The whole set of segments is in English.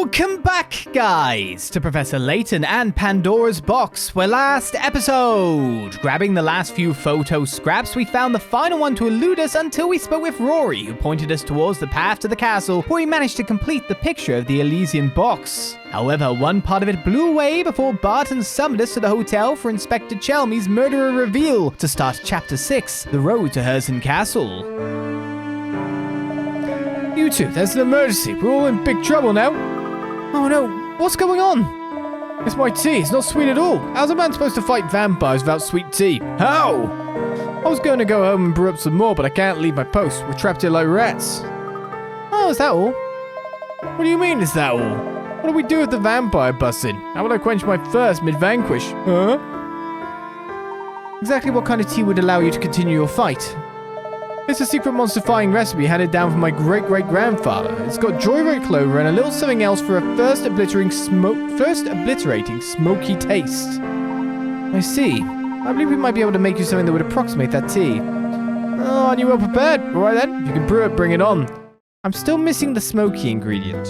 Welcome back, guys, to Professor Layton and Pandora's box, where last episode, grabbing the last few photo scraps, we found the final one to elude us until we spoke with Rory, who pointed us towards the path to the castle, where we managed to complete the picture of the Elysian box. However, one part of it blew away before Barton summoned us to the hotel for Inspector Chelmey's murderer reveal to start Chapter 6, The Road to Herzen Castle. You two, there's an emergency. We're all in big trouble now. Oh no, what's going on? It's my tea. It's not sweet at all. How's a man supposed to fight vampires without sweet tea? How? I was going to go home and brew up some more, but I can't leave my post. We're trapped here like rats. Oh, is that all? What do you mean, is that all? What do we do if the vampire busts in? How will I quench my thirst mid-vanquish? Huh? Exactly what kind of tea would allow you to continue your fight? It's a secret monster-fying recipe handed down from my great-great-grandfather. It's got joyride clover and a little something else for a first obliterating smoky taste. I see. I believe we might be able to make you something that would approximate that tea. Oh, aren't you well prepared? Alright then, if you can brew it, bring it on. I'm still missing the smoky ingredient.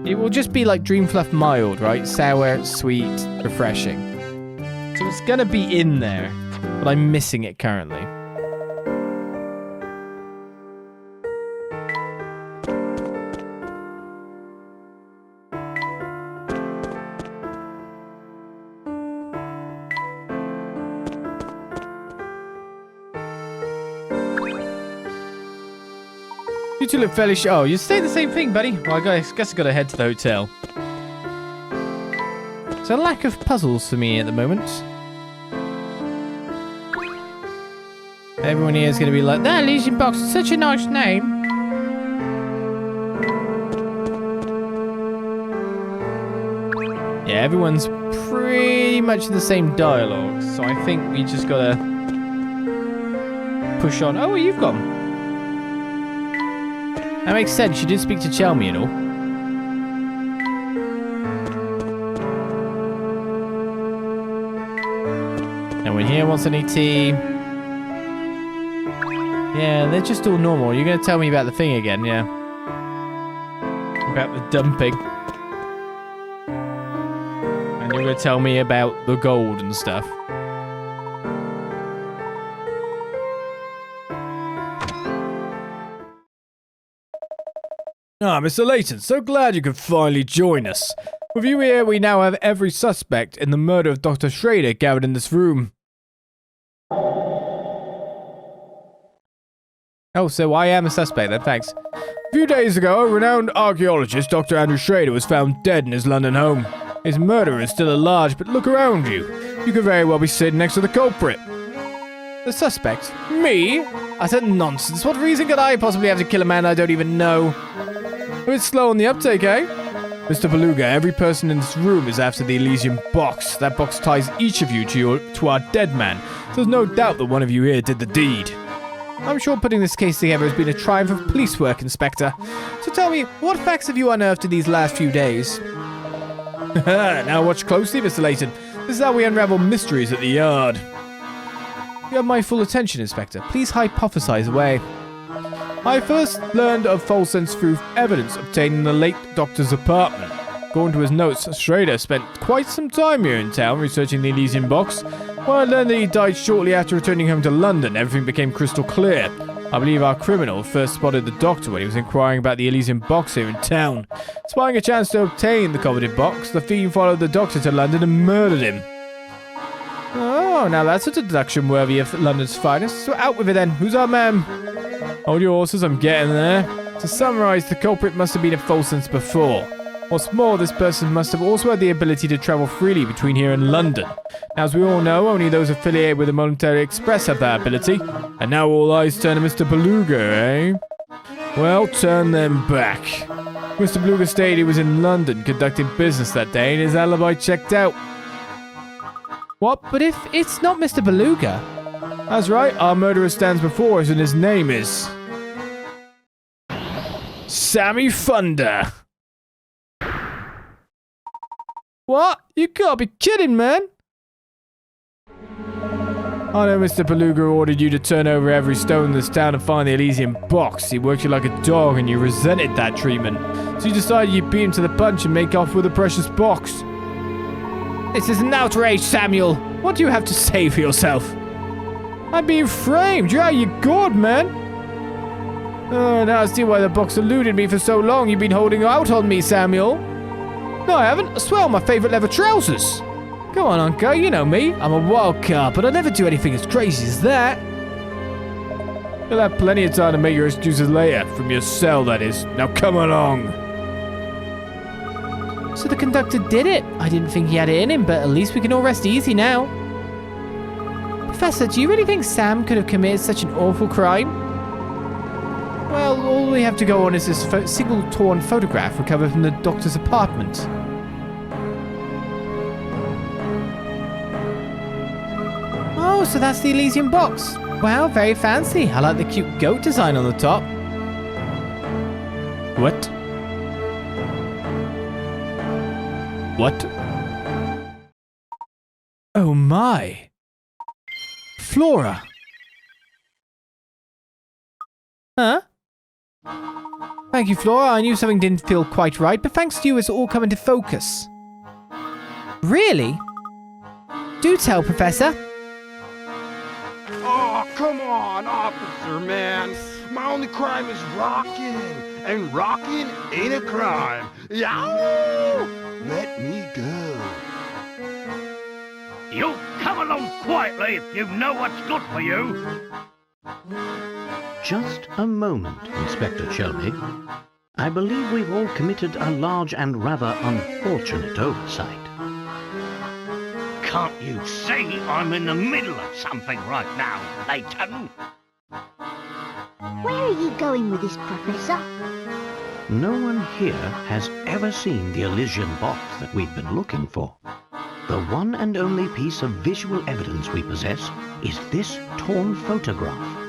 It will just be like Dream Fluff mild, right? Sour, sweet, refreshing. So it's gonna be in there, but I'm missing it currently. You two look fairly Oh, you say the same thing, buddy. Well, I guess I gotta head to the hotel. There's a lack of puzzles for me at the moment. Everyone here is going to be like, that Elysian box is such a nice name. Yeah, everyone's pretty much in the same dialogue, so I think we just gotta push on. Oh, you've gone. That makes sense. You did speak to Chelmey and all. No one here wants any tea. Yeah, they're just all normal. You're going to tell me about the thing again, yeah. About the dumping. And you're going to tell me about the gold and stuff. Ah, Mr. Layton, so glad you could finally join us. With you here, we now have every suspect in the murder of Dr. Schrader gathered in this room. Oh, so I am a suspect then, thanks. A few days ago, a renowned archaeologist, Dr. Andrew Schrader, was found dead in his London home. His murderer is still at large, but look around you. You could very well be sitting next to the culprit. The suspect? Me? I said nonsense. What reason could I possibly have to kill a man I don't even know? A bit slow on the uptake, eh? Mr. Beluga, every person in this room is after the Elysian box. That box ties each of you to our dead man. So there's no doubt that one of you here did the deed. I'm sure putting this case together has been a triumph of police work, Inspector. So tell me, what facts have you unearthed in these last few days? Now watch closely, Mr. Layton. This is how we unravel mysteries at the yard. You have my full attention, Inspector. Please hypothesize away. I first learned of false sense through evidence obtained in the late doctor's apartment. According to his notes, Schrader spent quite some time here in town researching the Elysian box. When I learned that he died shortly after returning home to London, everything became crystal clear. I believe our criminal first spotted the doctor when he was inquiring about the Elysian box here in town. Spying a chance to obtain the coveted box, the fiend followed the doctor to London and murdered him. Oh, now that's a deduction worthy of London's finest. So out with it then. Who's our man? Hold your horses, I'm getting there. To summarise, the culprit must have been a false sense before. What's more, this person must have also had the ability to travel freely between here and London. Now, as we all know, only those affiliated with the Molentary Express have that ability. And now all eyes turn to Mr. Beluga, eh? Well, turn them back. Mr. Beluga stated he was in London conducting business that day and his alibi checked out. What? But if it's not Mr. Beluga? That's right, our murderer stands before us and his name is... Sammy Thunder. What? You gotta be kidding, man. I know Mr. Beluga ordered you to turn over every stone in this town to find the Elysian box. He worked you like a dog and you resented that treatment. So you decided you'd beat him to the punch and make off with the precious box. This is an outrage, Samuel. What do you have to say for yourself? I'm being framed. You're out of your gourd, man. Oh, now I see why the box eluded me for so long. You've been holding out on me, Samuel. No, I haven't. I swear on my favourite leather trousers. Go on, Uncle. You know me. I'm a wild card, but I never do anything as crazy as that. You'll have plenty of time to make your excuses later. From your cell, that is. Now come along. So the conductor did it. I didn't think he had it in him, but at least we can all rest easy now. Professor, do you really think Sam could have committed such an awful crime? Well, all we have to go on is this single torn photograph recovered from the doctor's apartment. Oh, so that's the Elysian box. Wow, very fancy. I like the cute goat design on the top. What? What? Oh my. Flora. Huh? Thank you, Flora. I knew something didn't feel quite right, but thanks to you, it's all come into focus. Really? Do tell, Professor. Oh, come on, officer, man. My only crime is rocking, and rocking ain't a crime. Yow! Let me go. You come along quietly if you know what's good for you. Just a moment, Inspector Shelby. I believe we've all committed a large and rather unfortunate oversight. Can't you see I'm in the middle of something right now, Layton? Where are you going with this, Professor? No one here has ever seen the Elysian box that we've been looking for. The one and only piece of visual evidence we possess is this torn photograph.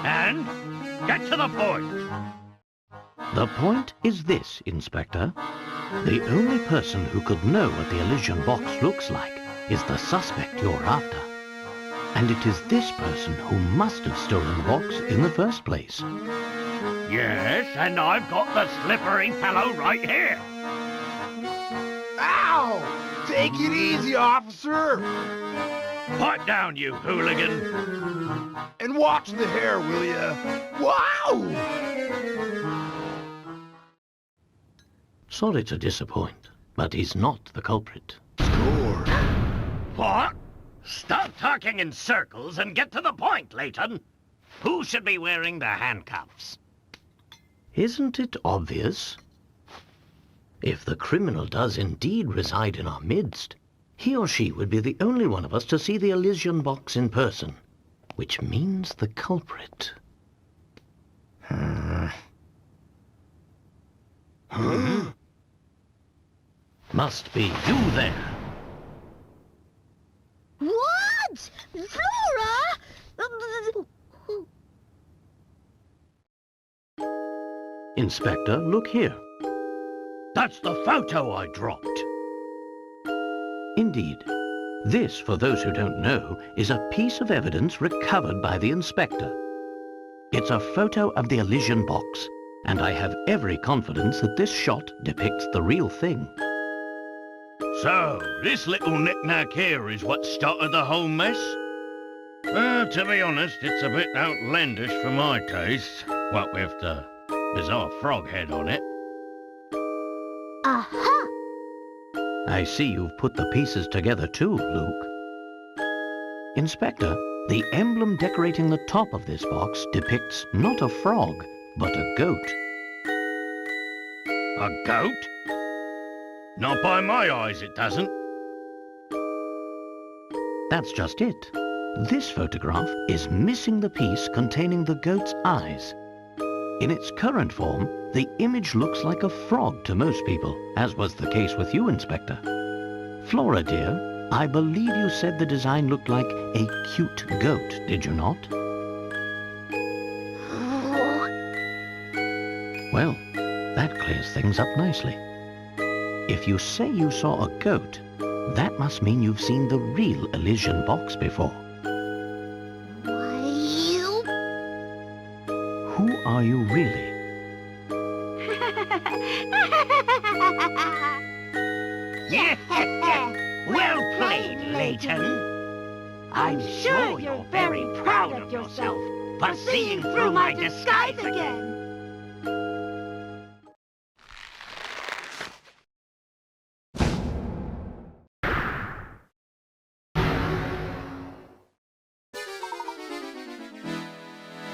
And? Get to the point. The point is this, Inspector. The only person who could know what the Elysian box looks like is the suspect you're after. And it is this person who must have stolen the box in the first place. Yes, and I've got the slippery fellow right here. Ow! Take it easy, officer. Pipe down, you hooligan. And watch the hair, will ya? Wow! Sorry to disappoint, but he's not the culprit. Score. What? Stop talking in circles and get to the point, Layton. Who should be wearing the handcuffs? Isn't it obvious? If the criminal does indeed reside in our midst, he or she would be the only one of us to see the Elysian box in person, which means the culprit. Must be you there. What? Flora? Inspector, look here. That's the photo I dropped. Indeed. This, for those who don't know, is a piece of evidence recovered by the inspector. It's a photo of the Elysian box, and I have every confidence that this shot depicts the real thing. So, this little knick-knack here is what started the whole mess? Well, to be honest, it's a bit outlandish for my taste. What with the bizarre frog head on it. Aha! I see you've put the pieces together too, Luke. Inspector, the emblem decorating the top of this box depicts not a frog, but a goat. A goat? Not by my eyes, it doesn't. That's just it. This photograph is missing the piece containing the goat's eyes. In its current form, the image looks like a frog to most people, as was the case with you, Inspector. Flora, dear, I believe you said the design looked like a cute goat, did you not? Well, that clears things up nicely. If you say you saw a goat, That must mean you've seen the real Elysian box before. Why, you... Who are you really? Well played, Layton. I'm sure you're very proud of yourself for seeing through my disguise again.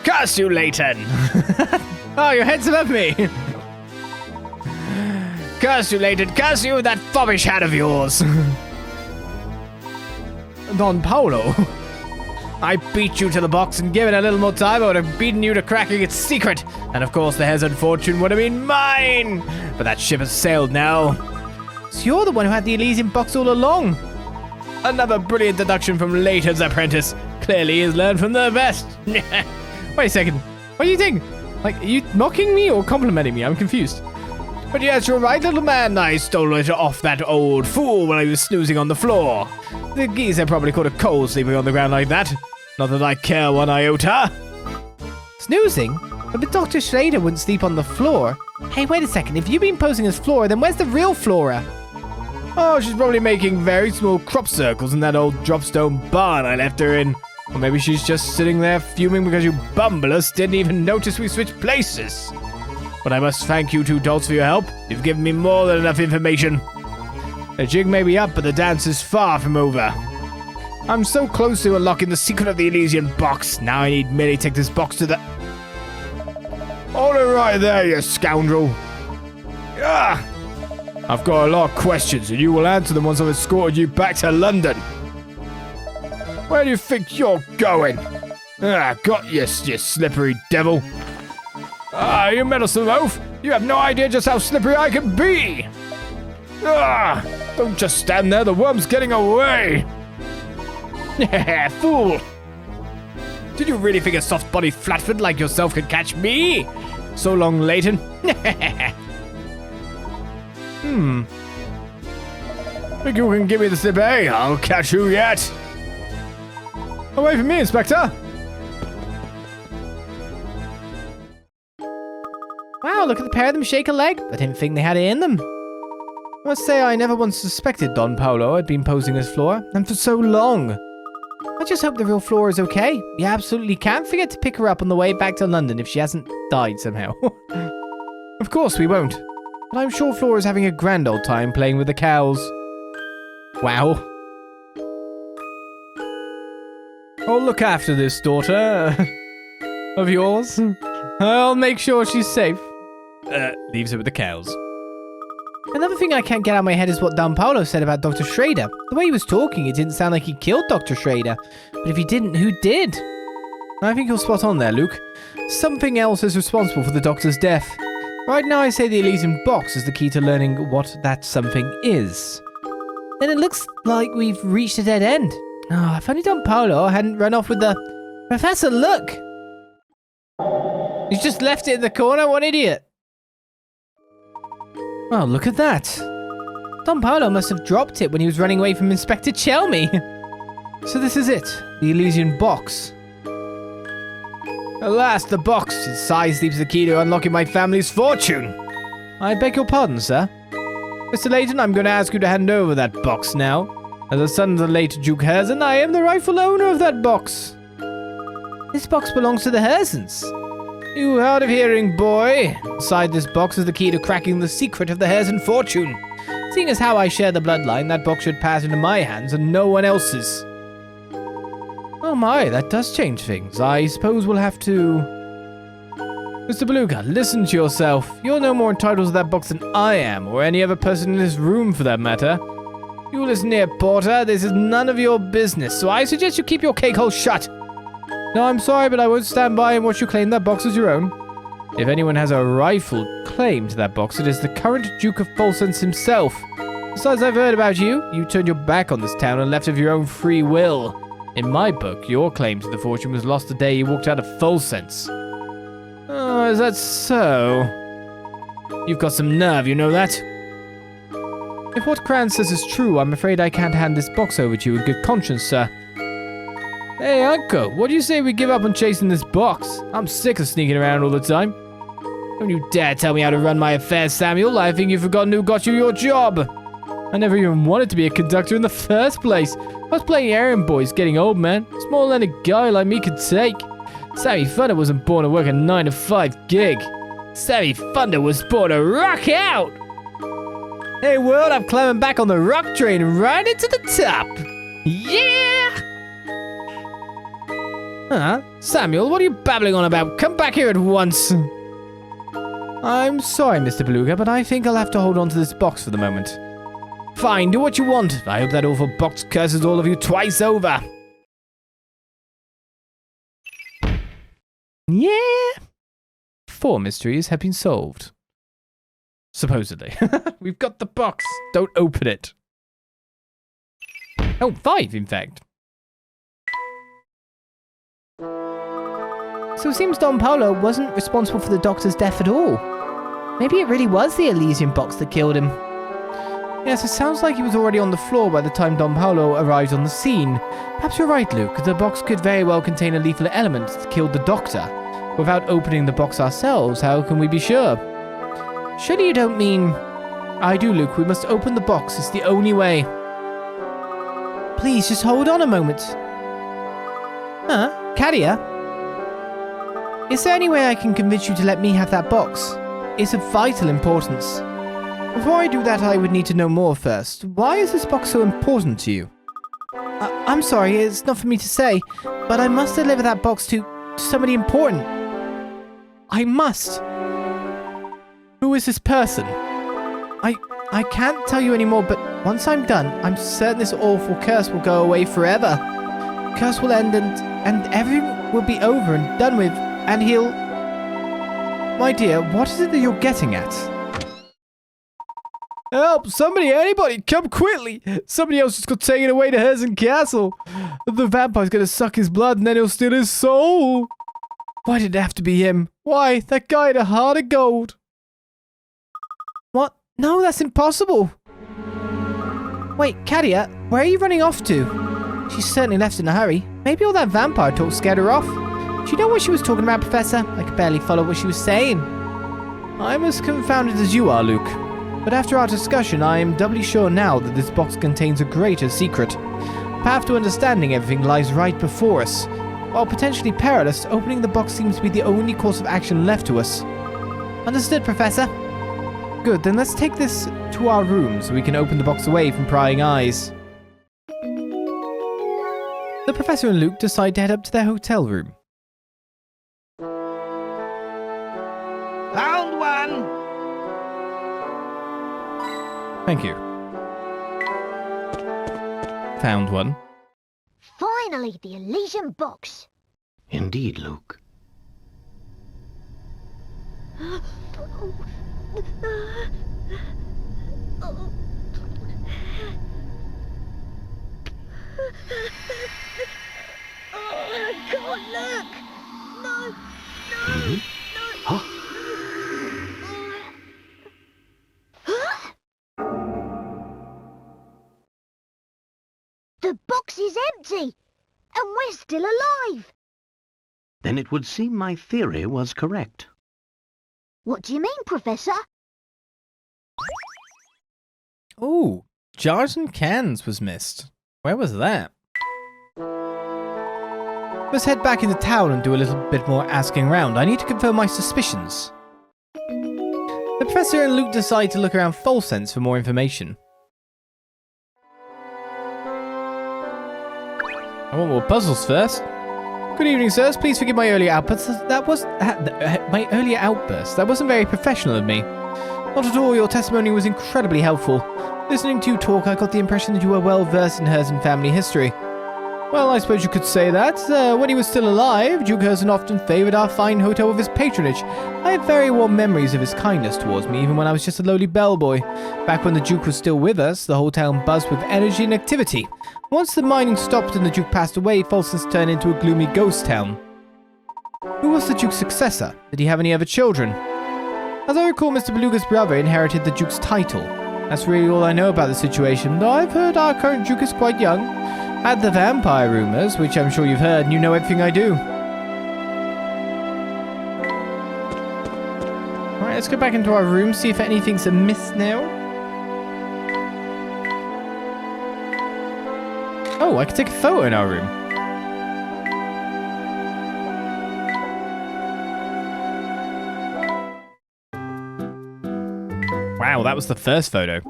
Curse you, Layton! Oh, your head's above me! Curse you, Layton! Curse you, that foppish hat of yours! Don Paolo? I beat you to the box, and given a little more time, I would have beaten you to cracking its secret. And of course, the Herzen fortune would have been mine! But that ship has sailed now. So you're the one who had the Elysian box all along. Another brilliant deduction from Layton's apprentice. Clearly, he's learned from the best. Wait a second. What do you think? Like, are you mocking me or complimenting me? I'm confused. But yes, you're right, little man. I stole it off that old fool when I was snoozing on the floor. The geezer probably caught a cold sleeping on the ground like that. Not that I care one iota. Snoozing? But Dr. Schrader wouldn't sleep on the floor. Hey, wait a second. If you've been posing as Flora, then where's the real Flora? Oh, she's probably making very small crop circles in that old dropstone barn I left her in. Or maybe she's just sitting there fuming because you bumblers didn't even notice we switched places. But I must thank you two dolts for your help. You've given me more than enough information. The jig may be up, but the dance is far from over. I'm so close to unlocking the secret of the Elysian box. Now I need merely take this box to the... Hold it right there, you scoundrel. Ah! I've got a lot of questions, and you will answer them once I've escorted you back to London. Where do you think you're going? Ah, got you slippery devil. Ah, you meddlesome oaf! You have no idea just how slippery I can be! Ah! Don't just stand there, the worm's getting away! Fool! Did you really think a soft-bodied flatfoot like yourself could catch me? So long, Layton. Think you can give me the slip, eh? I'll catch you yet! Away from me, Inspector! Wow, look at the pair of them shake a leg. I didn't think they had it in them. I must say I never once suspected Don Paolo had been posing as Flora, and for so long. I just hope the real Flora is okay. We absolutely can't forget to pick her up on the way back to London if she hasn't died somehow. Of course we won't. But I'm sure Flora's having a grand old time playing with the cows. Wow. I'll look after this daughter of yours. I'll make sure she's safe. Leaves her with the cows. Another thing I can't get out of my head is what Don Paolo said about Dr. Schrader. The way he was talking, it didn't sound like he killed Dr. Schrader. But if he didn't, who did? I think you're spot on there, Luke. Something else is responsible for the doctor's death. Right now I say the Elysian box is the key to learning what that something is. Then it looks like we've reached a dead end. Oh, if only Don Paolo hadn't run off with the... Professor, look! He's just left it in the corner, what an idiot! Oh, look at that. Don Paolo must have dropped it when he was running away from Inspector Chelmy. So this is it, the Elysian box. Alas, the box. Its size leaves the key to unlocking my family's fortune. I beg your pardon, sir. Mr. Layton, I'm going to ask you to hand over that box now. As a son of the late Duke Herzen, I am the rightful owner of that box. This box belongs to the Herzens. You hard of hearing, boy. Inside this box is the key to cracking the secret of the Herzen fortune. Seeing as how I share the bloodline, that box should pass into my hands and no one else's. Oh my, that does change things. I suppose we'll have to... Mr. Beluga, listen to yourself. You're no more entitled to that box than I am, or any other person in this room for that matter. You listen here, Porter. This is none of your business, so I suggest you keep your cake hole shut. No, I'm sorry, but I won't stand by and watch you claim that box as your own. If anyone has a rightful claim to that box, it is the current Duke of Folsense himself. Besides, I've heard about you. You turned your back on this town and left of your own free will. In my book, your claim to the fortune was lost the day you walked out of Folsense. Oh, is that so? You've got some nerve, you know that? If what Cran says is true, I'm afraid I can't hand this box over to you in good conscience, sir. Hey, Uncle, what do you say we give up on chasing this box? I'm sick of sneaking around all the time. Don't you dare tell me how to run my affairs, Samuel. I think you've forgotten who got you your job. I never even wanted to be a conductor in the first place. I was playing errand boys, getting old, man. Smaller than a guy like me could take. Sammy Thunder wasn't born to work a 9-to-5 gig. Sammy Thunder was born to rock out! Hey world, I'm climbing back on the rock train and right into the top! Yeah! Huh? Samuel, what are you babbling on about? Come back here at once! I'm sorry, Mr. Beluga, but I think I'll have to hold on to this box for the moment. Fine, do what you want. I hope that awful box curses all of you twice over. Yeah! 4 mysteries have been solved. Supposedly. We've got the box. Don't open it. Oh, 5, in fact. So it seems Don Paolo wasn't responsible for the doctor's death at all. Maybe it really was the Elysian box that killed him. Yes, it sounds like he was already on the floor by the time Don Paolo arrived on the scene. Perhaps you're right, Luke. The box could very well contain a lethal element that killed the doctor. Without opening the box ourselves, how can we be sure? Surely you don't mean... I do, Luke. We must open the box. It's the only way. Please, just hold on a moment. Huh? Cadia? Is there any way I can convince you to let me have that box? It's of vital importance. Before I do that, I would need to know more first. Why is this box so important to you? I'm sorry, it's not for me to say, but I must deliver that box to somebody important. I must. Who is this person? I can't tell you anymore, but once I'm done, I'm certain this awful curse will go away forever. The curse will end and everything will be over and done with, and he'll... My dear, what is it that you're getting at? Help! Somebody, anybody, come quickly! Somebody else just got taken away to Herzen Castle. The vampire's gonna suck his blood and then he'll steal his soul. Why did it have to be him? Why? That guy had a heart of gold. What? No, that's impossible. Wait, Cadia, where are you running off to? She certainly left in a hurry. Maybe all that vampire talk scared her off. Do you know what she was talking about, Professor? I could barely follow what she was saying. I'm as confounded as you are, Luke. But after our discussion, I am doubly sure now that this box contains a greater secret. The path to understanding everything lies right before us. While potentially perilous, opening the box seems to be the only course of action left to us. Understood, Professor? Good, then let's take this to our room so we can open the box away from prying eyes. The Professor and Luke decide to head up to their hotel room. Found one! Thank you. Found one. Finally, the Elysian box. Indeed, Luke. Oh, God, look! No! No! Huh? The box is empty! And we're still alive! Then it would seem my theory was correct. What do you mean, Professor? Ooh, jars and cans was missed. Where was that? Let's head back into town and do a little bit more asking around. I need to confirm my suspicions. The Professor and Luke decide to look around Folsense for more information. I want more puzzles first. Good evening, sirs. Please forgive my earlier outburst. That wasn't very professional of me. Not at all. Your testimony was incredibly helpful. Listening to you talk, I got the impression that you were well versed in Herzen family history. Well, I suppose you could say that. When he was still alive, Duke Herzen often favored our fine hotel with his patronage. I have very warm memories of his kindness towards me, even when I was just a lowly bellboy. Back when the Duke was still with us, the whole town buzzed with energy and activity. Once the mining stopped and the Duke passed away, Folsense turned into a gloomy ghost town. Who was the Duke's successor? Did he have any other children? As I recall, Mr. Beluga's brother inherited the Duke's title. That's really all I know about the situation, though I've heard our current Duke is quite young. Add the vampire rumors, which I'm sure you've heard, and you know everything I do. Alright, let's go back into our room, see if anything's amiss now. Oh, I can take a photo in our room. Wow, that was the first photo.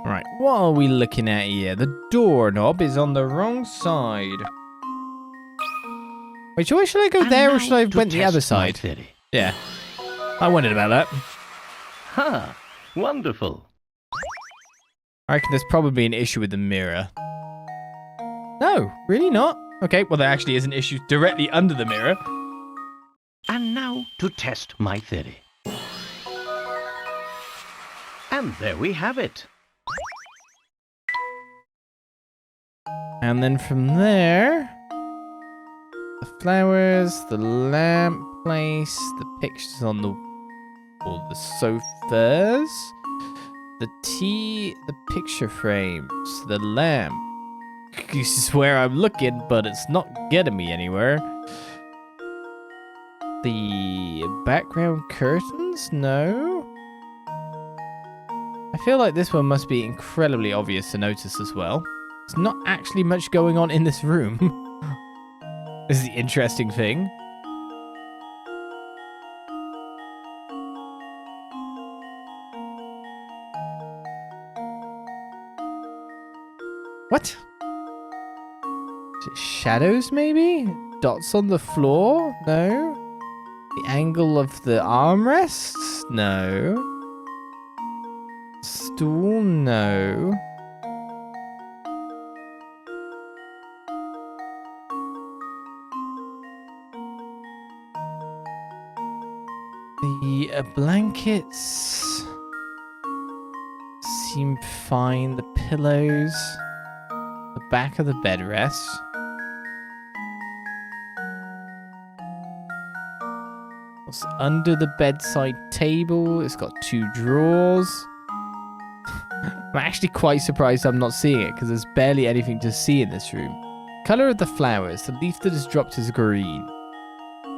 Right, what are we looking at here? The doorknob is on the wrong side. Wait, should I go there or should I went the other side? Theory. Yeah, I wondered about that. Ha! Wonderful. I reckon there's probably an issue with the mirror. No, really not. Okay, well there actually is an issue directly under the mirror. And now to test my theory. And there we have it. And then from there, the flowers, the lamp place, the pictures on the wall, the sofas, the tea, the picture frames, the lamp. This is where I'm looking, but it's not getting me anywhere. The background curtains? No. I feel like this one must be incredibly obvious to notice as well. There's not actually much going on in this room. This is the interesting thing. What? Is it shadows, maybe? Dots on the floor? No. The angle of the armrests? No. Stool? No. The blankets seem fine. The pillows. The back of the bed rest. What's under the bedside table? It's got 2 drawers. I'm actually quite surprised I'm not seeing it because there's barely anything to see in this room. Color of the flowers. The leaf that is dropped is green.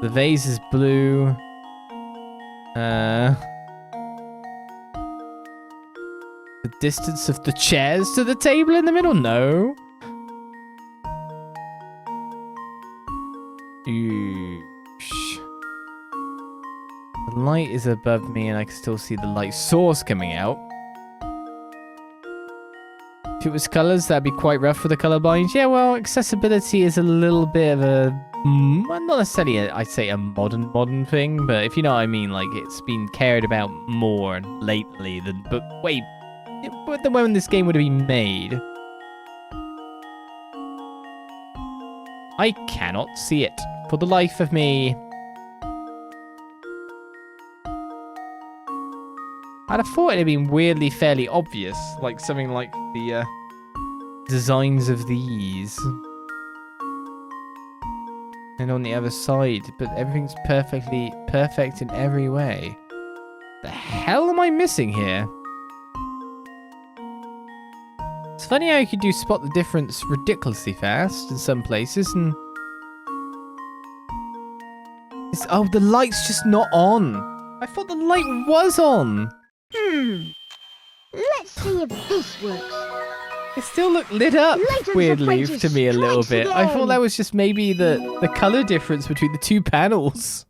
The vase is blue. The distance of the chairs to the table in the middle? No. The light is above me and I can still see the light source coming out. If it was colours, that'd be quite rough for the colourblind. Yeah, well, accessibility is a little bit of a... not necessarily, I'd say, a modern thing, but if you know what I mean, like, it's been cared about more lately than... But wait, when this game would have been made... I cannot see it for the life of me. I'd have thought it'd been weirdly fairly obvious, like something like the designs of these. And on the other side, but everything's perfect in every way. The hell am I missing here? It's funny how you could do spot the difference ridiculously fast in some places, and... oh, the light's just not on. I thought the light was on. Let's see if this works. It still looked lit up Layton's weirdly apprentice to me a little strikes bit. I thought again. that was just maybe the color difference between the 2 panels.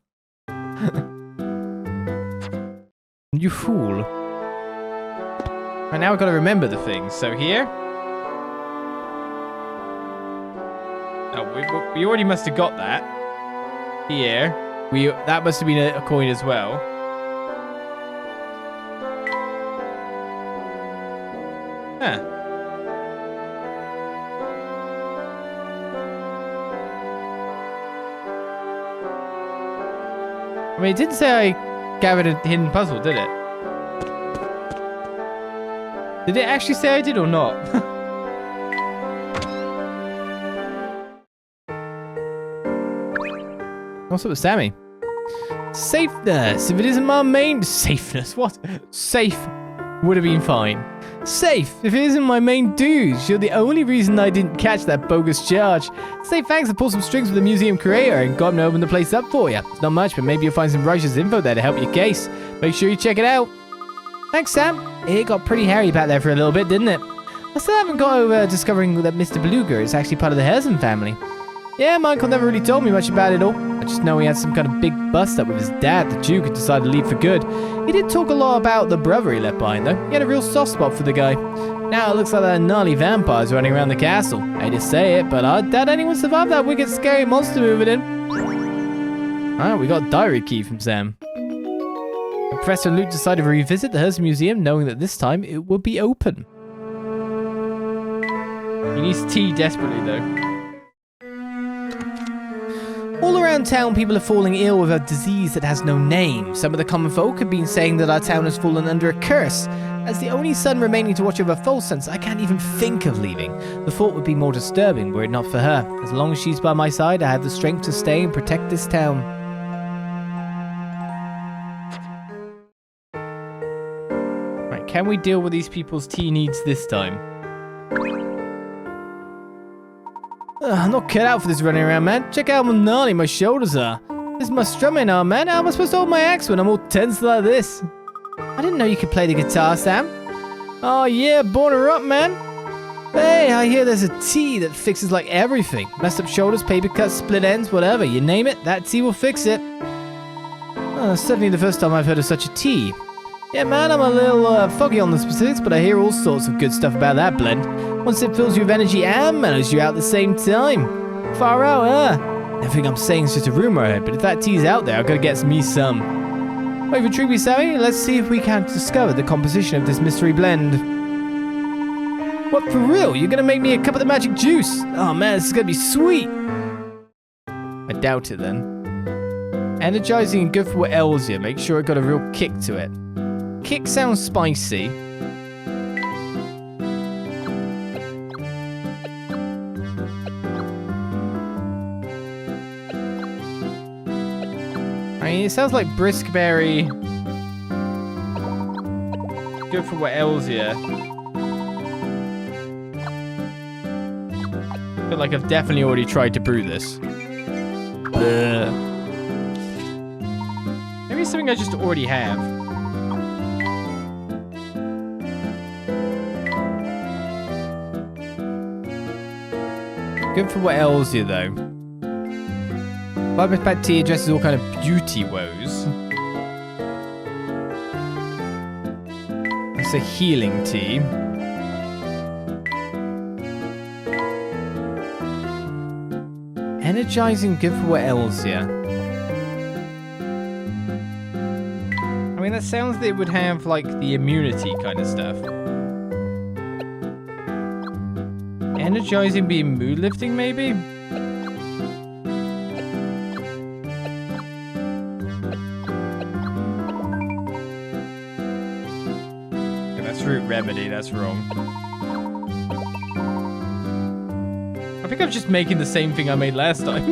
You fool. And now I've got to remember the things. So here. Oh, we already must have got that. Here. That must have been a coin as well. Huh. I mean, it didn't say I gathered a hidden puzzle, did it? Did it actually say I did or not? What's up with Sammy? Safeness. If it isn't my main... Safeness? What? Safe would have been fine. Safe. If it isn't my main dues, you're the only reason I didn't catch that bogus charge. Say thanks and pull some strings with the museum creator and got him to open the place up for you. It's not much, but maybe you'll find some righteous info there to help your case. Make sure you check it out. Thanks, Sam. It got pretty hairy back there for a little bit, didn't it? I still haven't got over discovering that Mr. Beluga is actually part of the Herzen family. Yeah, my uncle never really told me much about it all. I just know he had some kind of big bust-up with his dad, the Duke, and decided to leave for good. He did talk a lot about the brother he left behind, though. He had a real soft spot for the guy. Now it looks like there are gnarly vampires running around the castle. I hate to say it, but I doubt anyone survived that wicked, scary monster moving in. Ah, we got a diary key from Sam. And Professor and Luke decided to revisit the Herzen Museum, knowing that this time it would be open. He needs tea desperately, though. All around town, people are falling ill with a disease that has no name. Some of the common folk have been saying that our town has fallen under a curse. As the only son remaining to watch over Folsense, I can't even think of leaving. The thought would be more disturbing were it not for her. As long as she's by my side, I have the strength to stay and protect this town. Right, can we deal with these people's tea needs this time? I'm not cut out for this running around, man. Check out how gnarly my shoulders are. This is my strumming arm, man. How am I supposed to hold my axe when I'm all tense like this? I didn't know you could play the guitar, Sam. Oh yeah, born her up, man. Hey, I hear there's a tea that fixes like everything. Messed up shoulders, paper cuts, split ends, whatever. You name it, that tea will fix it. Certainly the first time I've heard of such a tea. Yeah, man, I'm a little foggy on the specifics, but I hear all sorts of good stuff about that blend. Once it fills you with energy and mellows you out at the same time. Far out, huh? Everything I'm saying is just a rumor I heard, but if that tea's out there, I've got to get me some. Wait, intrigued me, Sammy? Let's see if we can discover the composition of this mystery blend. What, for real? You're gonna make me a cup of the magic juice? Oh man, this is gonna be sweet. I doubt it then. Energizing and good for what ails you. Make sure it got a real kick to it. Kick sounds spicy. I mean, it sounds like briskberry. Good for what ails you. I feel like I've definitely already tried to brew this. Maybe it's something I just already have. Good for what ails you, though. Vibus Pad Tea addresses all kind of beauty woes. It's a healing tea. Energizing, good for what ails you. I mean, that sounds that it would have, like, the immunity kind of stuff. Energizing being mood lifting, maybe? Okay, that's root remedy, that's wrong. I think I'm just making the same thing I made last time.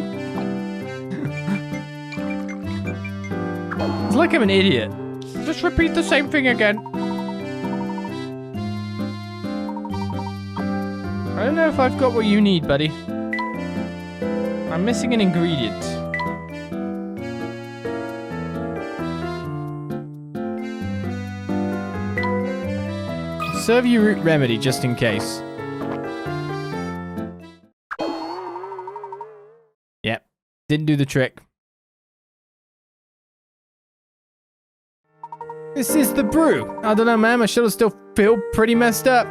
It's like I'm an idiot. Just repeat the same thing again. I don't know if I've got what you need, buddy. I'm missing an ingredient. I'll serve you root remedy just in case. Yep, didn't do the trick. This is the brew. I don't know, man. My shoulders still feel pretty messed up.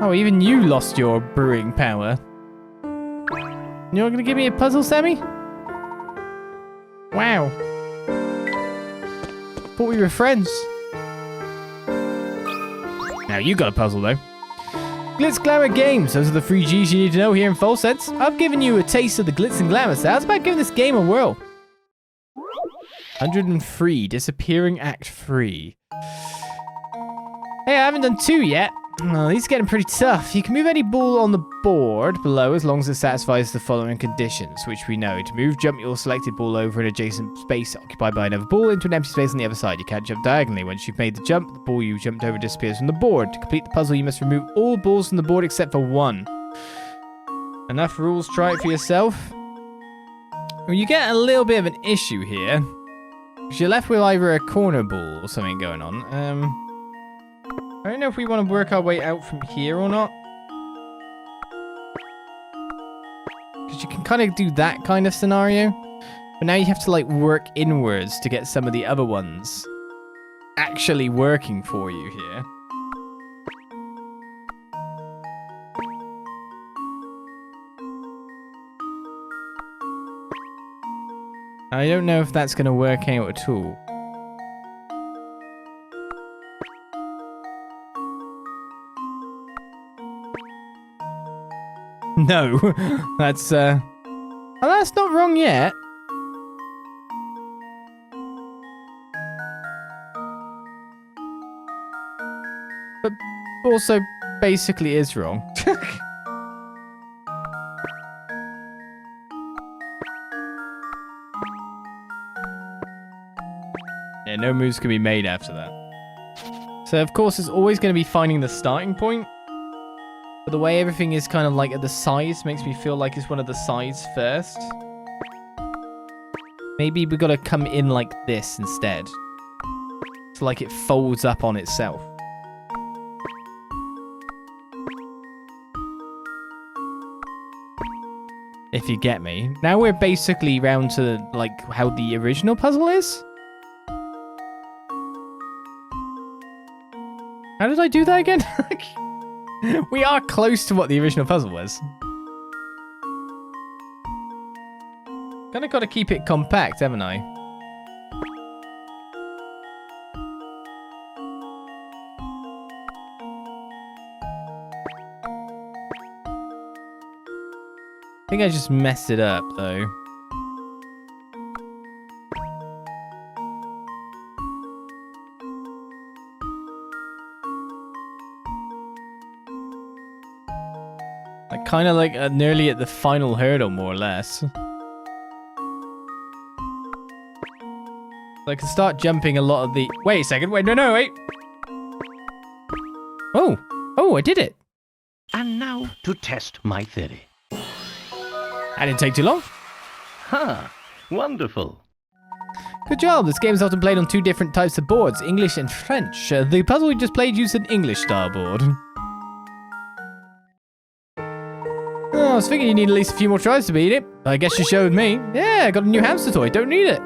Oh, even you lost your brewing power. You're gonna give me a puzzle, Sammy? Wow. Thought we were friends. Now you got a puzzle, though. Glitz Glamour Games. Those are the 3 Gs you need to know here in Folsense. I've given you a taste of the glitz and glamour, so how's about giving this game a whirl? 103. Disappearing Act 3. Hey, I haven't done 2 yet. Oh, these are getting pretty tough. You can move any ball on the board below as long as it satisfies the following conditions, which we know. To move, jump your selected ball over an adjacent space occupied by another ball into an empty space on the other side. You can't jump diagonally. Once you've made the jump, the ball you jumped over disappears from the board. To complete the puzzle, you must remove all balls from the board except for one. Enough rules, try it for yourself. Well, you get a little bit of an issue here. Because you're left with either a corner ball or something going on. I don't know if we want to work our way out from here or not. Because you can kind of do that kind of scenario. But now you have to like work inwards to get some of the other ones actually working for you here. I don't know if that's going to work out at all. No, that's well, that's not wrong yet. But also basically is wrong. Yeah, no moves can be made after that. So of course it's always going to be finding the starting point. But the way everything is kind of like at the sides makes me feel like it's one of the sides first. Maybe we got to come in like this instead. So like it folds up on itself. If you get me. Now we're basically round to like how the original puzzle is. How did I do that again? We are close to what the original puzzle was. Kinda gotta keep it compact, haven't I? I think I just messed it up, though. Kind of like nearly at the final hurdle, more or less. So I can start jumping a lot of the... Wait a second. Wait, no, wait. Oh, I did it. And now to test my theory. That didn't take too long. Wonderful. Good job. This game is often played on two different types of boards, English and French. The puzzle we just played used an English style board. I was thinking you need at least a few more tries to beat it. I guess you showed me. Yeah, I got a new hamster toy. Don't need it.